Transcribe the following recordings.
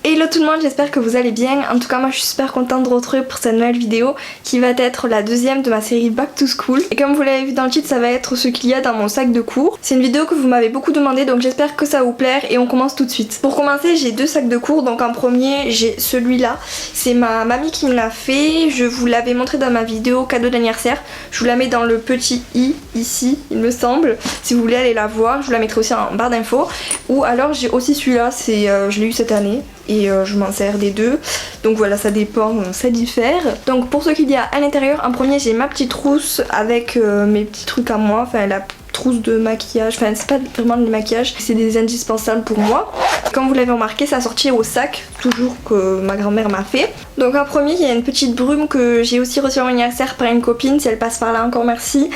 Hello tout le monde, j'espère que vous allez bien. En tout cas moi je suis super contente de vous retrouver pour cette nouvelle vidéo qui va être la deuxième de ma série Back to School. Et comme vous l'avez vu dans le titre, ça va être ce qu'il y a dans mon sac de cours. C'est une vidéo que vous m'avez beaucoup demandé, donc j'espère que ça va vous plaire et on commence tout de suite. Pour commencer, j'ai deux sacs de cours. Donc en premier j'ai celui-là, c'est ma mamie qui me l'a fait. Je vous l'avais montré dans ma vidéo cadeau d'anniversaire. Je vous la mets dans le petit i ici il me semble. Si vous voulez aller la voir, je vous la mettrai aussi en barre d'infos. Ou alors j'ai aussi celui-là, je l'ai eu cette année. Et je m'en sers des deux, donc voilà, ça dépend, ça diffère. Donc pour ce qu'il y a à l'intérieur, en premier j'ai ma petite trousse avec mes petits trucs à moi, enfin la trousse de maquillage, enfin c'est pas vraiment du maquillage, c'est des indispensables pour moi. Comme vous l'avez remarqué, ça sortit au sac, toujours que ma grand-mère m'a fait. Donc en premier il y a une petite brume que j'ai aussi reçue à mon anniversaire par une copine, si elle passe par là encore merci.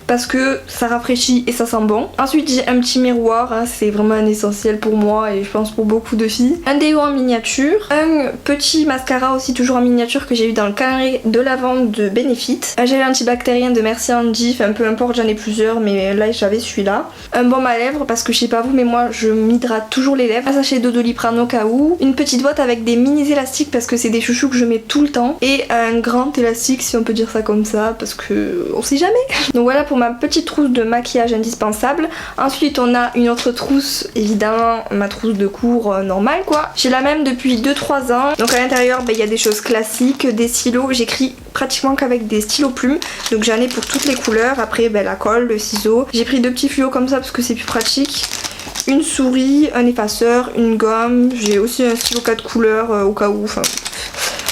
Parce que ça rafraîchit et ça sent bon. Ensuite j'ai un petit miroir, hein, c'est vraiment un essentiel pour moi et je pense pour beaucoup de filles. Un déo en miniature, un petit mascara aussi toujours en miniature que j'ai eu dans le carré de lavande de Benefit. Un gel antibactérien de Merci Andy, enfin peu importe, j'en ai plusieurs mais là j'avais celui-là. Un baume à lèvres parce que je sais pas vous mais moi je m'hydrate toujours les lèvres. Un sachet d'eau Doliprane au cas où. Une petite boîte avec des mini élastiques parce que c'est des chouchous que je mets tout le temps. Et un grand élastique si on peut dire ça comme ça parce que on sait jamais. Donc voilà pour ma petite trousse de maquillage indispensable. Ensuite on a une autre trousse, évidemment ma trousse de cours normale quoi. J'ai la même depuis 2-3 ans. Donc à l'intérieur il y a des choses classiques, des stylos. J'écris pratiquement qu'avec des stylos plumes. Donc j'en ai pour toutes les couleurs. Après la colle, le ciseau. J'ai pris deux petits fluos comme ça parce que c'est plus pratique. Une souris, un effaceur, une gomme. J'ai aussi un stylo 4 couleurs au cas où. Enfin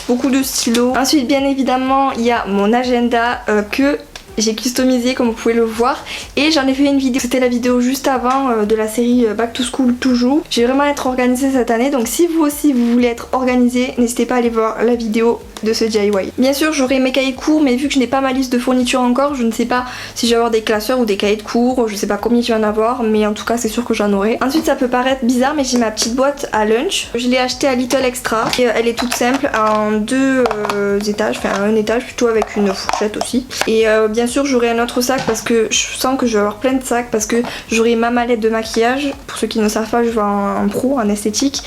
beaucoup de stylos. Ensuite bien évidemment il y a mon agenda que j'ai customisé comme vous pouvez le voir et j'en ai fait une vidéo, c'était la vidéo juste avant de la série Back to School toujours. Je vais vraiment être organisée cette année, donc si vous aussi vous voulez être organisée, n'hésitez pas à aller voir la vidéo de ce DIY. Bien sûr j'aurai mes cahiers de cours mais vu que je n'ai pas ma liste de fournitures encore, je ne sais pas si je vais avoir des classeurs ou des cahiers de cours, je sais pas combien je vais en avoir mais en tout cas c'est sûr que j'en aurai. Ensuite ça peut paraître bizarre mais j'ai ma petite boîte à lunch, je l'ai achetée à Little Extra et elle est toute simple en deux étages, enfin un étage plutôt avec une fourchette aussi. Et bien sûr j'aurai un autre sac parce que je sens que je vais avoir plein de sacs parce que j'aurai ma mallette de maquillage, pour ceux qui ne savent pas je vais en pro, en esthétique,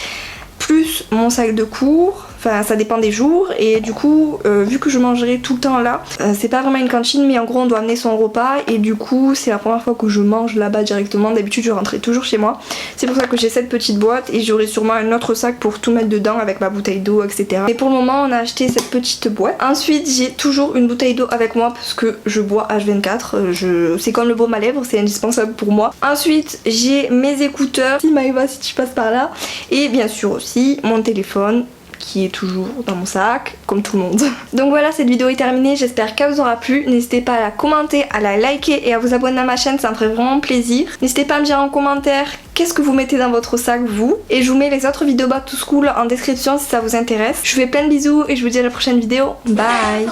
plus mon sac de cours. Enfin ça dépend des jours et du coup vu que je mangerai tout le temps là, c'est pas vraiment une cantine mais en gros on doit amener son repas et du coup c'est la première fois que je mange là-bas directement. D'habitude je rentrais toujours chez moi. C'est pour ça que j'ai cette petite boîte et j'aurai sûrement un autre sac pour tout mettre dedans avec ma bouteille d'eau etc. Et pour le moment on a acheté cette petite boîte. Ensuite j'ai toujours une bouteille d'eau avec moi parce que je bois H24, c'est comme le baume à lèvres, c'est indispensable pour moi. Ensuite j'ai mes écouteurs, si Maëva si tu passes par là, et bien sûr aussi mon téléphone qui est toujours dans mon sac, comme tout le monde. Donc voilà, cette vidéo est terminée, j'espère qu'elle vous aura plu. N'hésitez pas à la commenter, à la liker et à vous abonner à ma chaîne, ça me ferait vraiment plaisir. N'hésitez pas à me dire en commentaire qu'est-ce que vous mettez dans votre sac vous. Et je vous mets les autres vidéos Back to School en description si ça vous intéresse. Je vous fais plein de bisous et je vous dis à la prochaine vidéo. Bye!